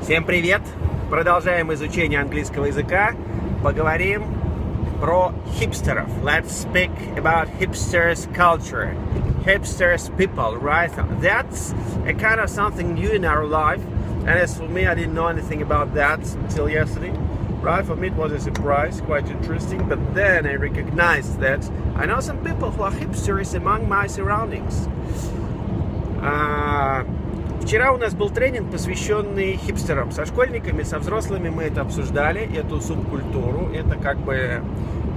Всем привет! Продолжаем изучение английского языка. Поговорим про хипстеров. Let's speak about hipsters culture. Hipsters people, right? That's a kind of something new in our life. And as for me, I didn't know anything about that until yesterday. Right? For me, it was a surprise, quite interesting. But then I recognized that I know some people who are hipsters among my surroundings. Вчера у нас был тренинг, посвященный хипстерам. Со школьниками, со взрослыми мы это обсуждали, эту субкультуру. Это как бы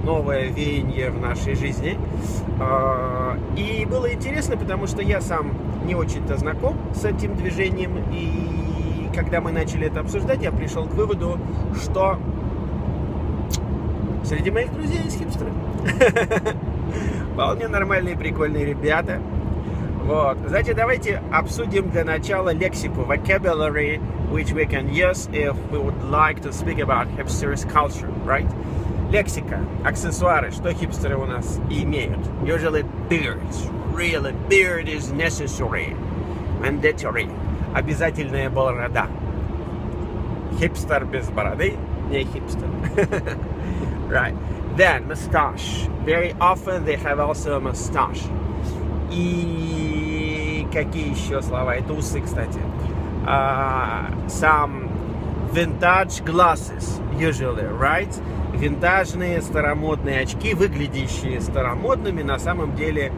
новое веяние в нашей жизни. И было интересно, потому что я сам не очень-то знаком с этим движением. И когда мы начали это обсуждать, я пришел к выводу, что среди моих друзей есть хипстеры. Вполне нормальные, прикольные ребята. Вот. Знаете, давайте обсудим для начала лексику, vocabulary, which we can use if we would like to speak about hipsters culture, right? Лексика, аксессуары, что хипстеры у нас имеют? Usually beards, really, beard is necessary, mandatory, обязательная борода. Хипстер без бороды не хипстер. Right. Then, mustache. Very often they have also a mustache. И какие еще слова? Это усы, кстати. Some vintage glasses, usually, right? Винтажные старомодные очки, выглядящие старомодными, на самом деле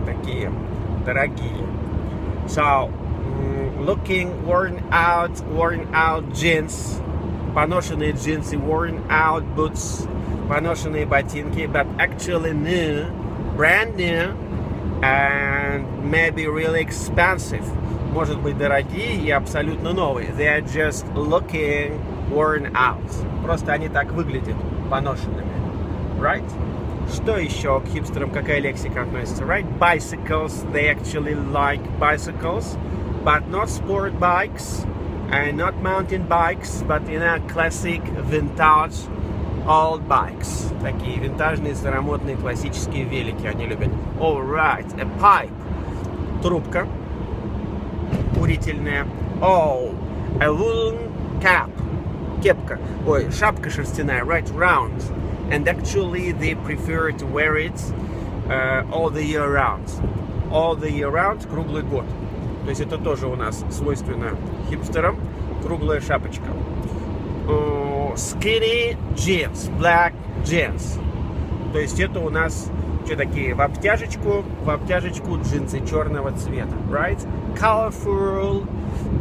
такие дорогие. So, looking worn out jeans, поношенные джинсы, worn out boots, поношенные ботинки, but actually new, brand new, and maybe really expensive. Может быть, дорогие и абсолютно новые. They are just looking worn out. Просто они так выглядят, поношенными. Right? Что еще к хипстерам, какая лексика относится? Right? Bicycles. They actually like bicycles, but not sport bikes and not mountain bikes, but classic vintage old bikes. Такие винтажные, старомодные, классические велики они любят. Alright, a pipe. Трубка. Курительная. Oh, a woolen cap. Кепка. Ой, шапка шерстяная. Right, round. And actually they prefer to wear it all the year round. All the year round, круглый год. То есть это тоже у нас свойственно хипстерам. Круглая шапочка. Skinny jeans, black jeans. То есть это у нас что такие в обтяжечку джинсы черного цвета, right? Colorful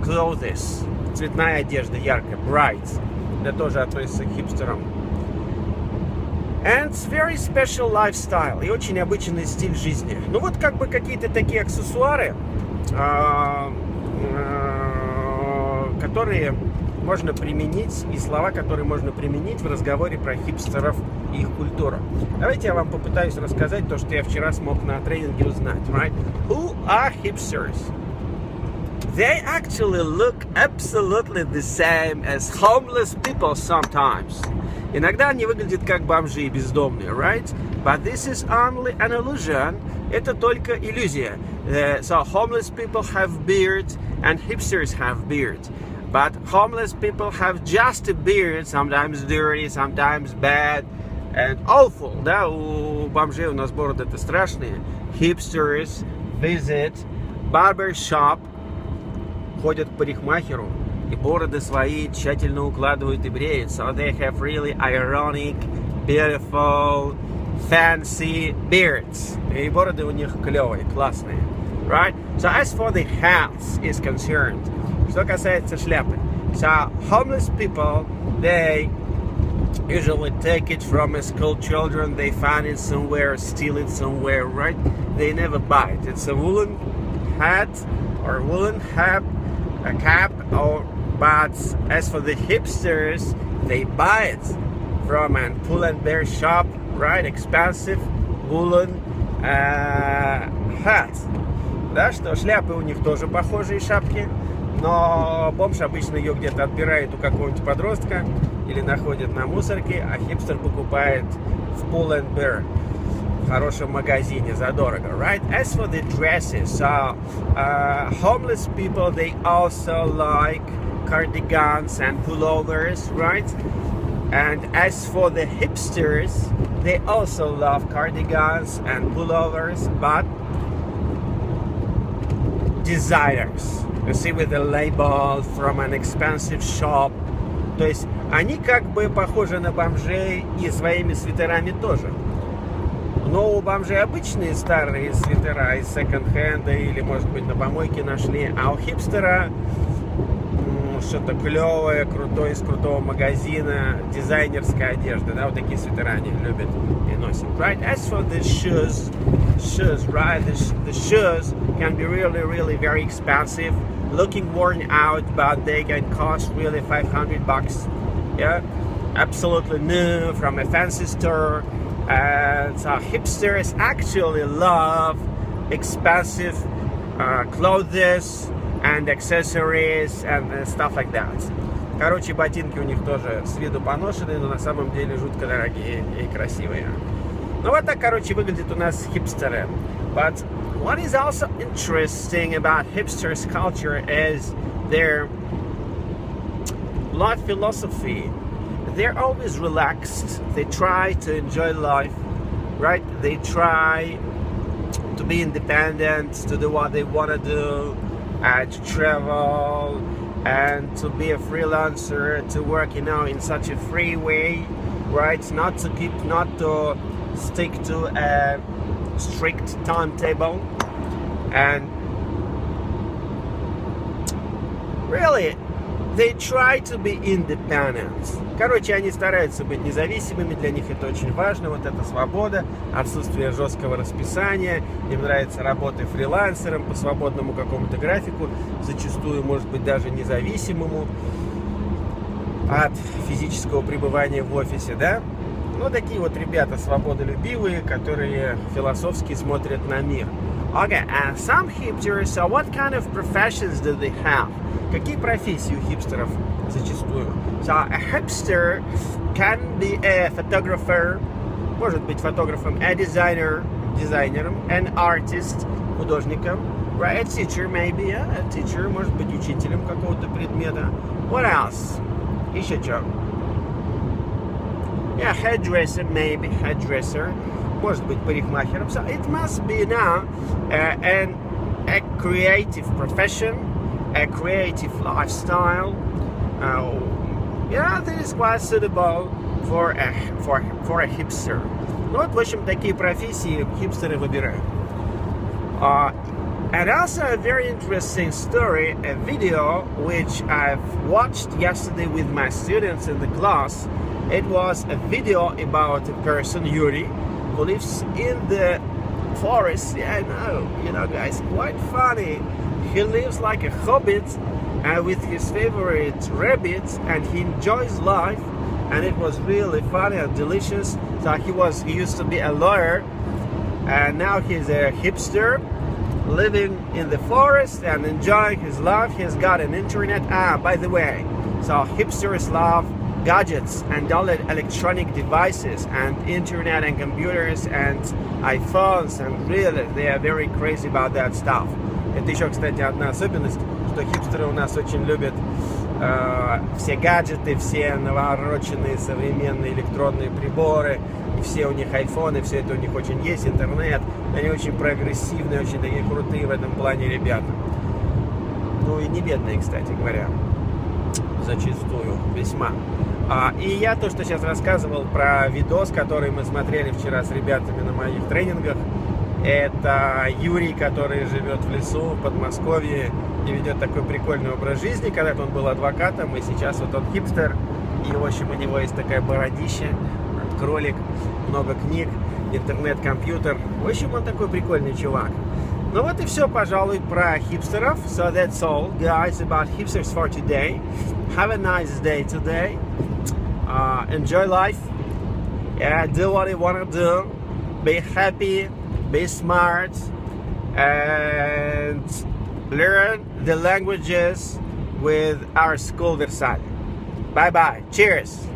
clothes, цветная одежда, яркая, bright. Это тоже относится к хипстерам. And very special lifestyle, и очень обычный стиль жизни. Ну вот как бы какие-то такие аксессуары, которые можно применить, и слова, которые можно применить в разговоре про хипстеров и их культуру. Давайте я вам попытаюсь рассказать то, что я вчера смог на тренинге узнать. Right? Who are hipsters? They actually look absolutely the same as homeless people sometimes. Иногда они выглядят как бомжи и бездомные, right? But this is only an illusion. Это только иллюзия. So homeless people have beards and hipsters have beards. But homeless people have just a beard, sometimes dirty, sometimes bad and awful. Да, у бомжей у нас бороды-то страшные. Hipsters visit barber shop, ходят к парикмахеру и бороды свои тщательно укладывают и бреют. So they have really ironic, beautiful, fancy beards. И бороды у них клевые, классные. Right? So as for the hats is concerned, что касается шляпы. So homeless people, they usually take it from school children. They find it somewhere, steal it somewhere, right? They never buy it. It's a woolen hat or woolen hat, a cap. But as for the hipsters, they buy it from a pull and bear shop, right? Expensive woolen hat. Да, что шляпы у них тоже похожие шапки, но бомж обычно ее где-то отбирает у какого-нибудь подростка или находит на мусорке, а хипстер покупает в Pull and Bear в хорошем магазине задорого, right? As for the dresses, homeless people, they also like cardigans and pullovers, right? And as for the hipsters, they also love cardigans and pullovers, but designers. You see, with a label from an expensive shop. То есть они как бы похожи на бомжей и своими свитерами тоже. Но у бомжей обычные старые свитера из секонд-хенда или, может быть, на помойке нашли, а у хипстера что-то клевое, крутое, из крутого магазина, дизайнерская одежда, да, вот такие свитера они любят и носят, right? As for the shoes, right, the shoes can be really very expensive, looking worn out, but they can cost really $500, yeah, absolutely new from a fancy store. And so hipsters actually love expensive clothes and accessories and stuff like that. Короче, ботинки у них тоже с виду поношенные, но на самом деле жутко дорогие и красивые. Ну вот так, короче, выглядят у нас хипстеры. But what is also interesting about hipsters' culture is their life philosophy. They're always relaxed. They try to enjoy life, right? They try to be independent, to do what they want to do, to travel, and to be a freelancer, to work, in such a free way, right? Not to stick to a strict timetable, and really, they try to be independent. Короче, они стараются быть независимыми, для них это очень важно, вот эта свобода, отсутствие жесткого расписания, им нравится работа фрилансером по свободному какому-то графику, зачастую, может быть, даже независимому от физического пребывания в офисе, да? Ну, такие вот ребята свободолюбивые, которые философски смотрят на мир. Okay, and some hipsters, so what kind of professions do they have? Какие профессии у хипстеров зачастую? So a hipster can be a photographer, может быть фотографом, a designer, дизайнером, an artist, художником, right? A teacher maybe, yeah? A teacher, может быть учителем какого-то предмета. What else? Еще что? Yeah, hairdresser maybe, hairdresser. Может быть парикмахером. So it must be now a creative profession, a creative lifestyle. Yeah, that is quite suitable for a hipster. Ну вот, в общем, такие профессии хипстеры выбирают. And also a very interesting story, a video which I've watched yesterday with my students in the class. It was a video about a person, Yuri, who lives in the forest. Yeah, I know, guys, quite funny. He lives like a hobbit with his favorite rabbits, and he enjoys life, and it was really funny and delicious. So he used to be a lawyer, and now he's a hipster, living in the forest and enjoying his life. He's got an internet. By the way, so hipsters love gadgets and all electronic devices and internet and computers and iPhones, and really they are very crazy about that stuff. Это еще, кстати, одна особенность, что хипстеры у нас очень любят все гаджеты, все навороченные современные электронные приборы, и все у них айфоны, все это у них очень есть, интернет. Они очень прогрессивные, очень такие крутые в этом плане ребята. Ну и не бедные, кстати говоря, зачастую, весьма. И я то, что сейчас рассказывал про видос, который мы смотрели вчера с ребятами на моих тренингах, это Юрий, который живет в лесу в Подмосковье и ведет такой прикольный образ жизни. Когда-то он был адвокатом, и сейчас вот он хипстер. И, в общем, у него есть такая бородища, кролик, много книг, интернет, компьютер. В общем, он такой прикольный чувак. Ну вот и все, пожалуй, про хипстеров. So that's all, guys, about hipsters for today. Have a nice day today. Enjoy life. Yeah, do what you want to do. Be happy. Be smart. And learn the languages with our school Versailles. Bye-bye. Cheers.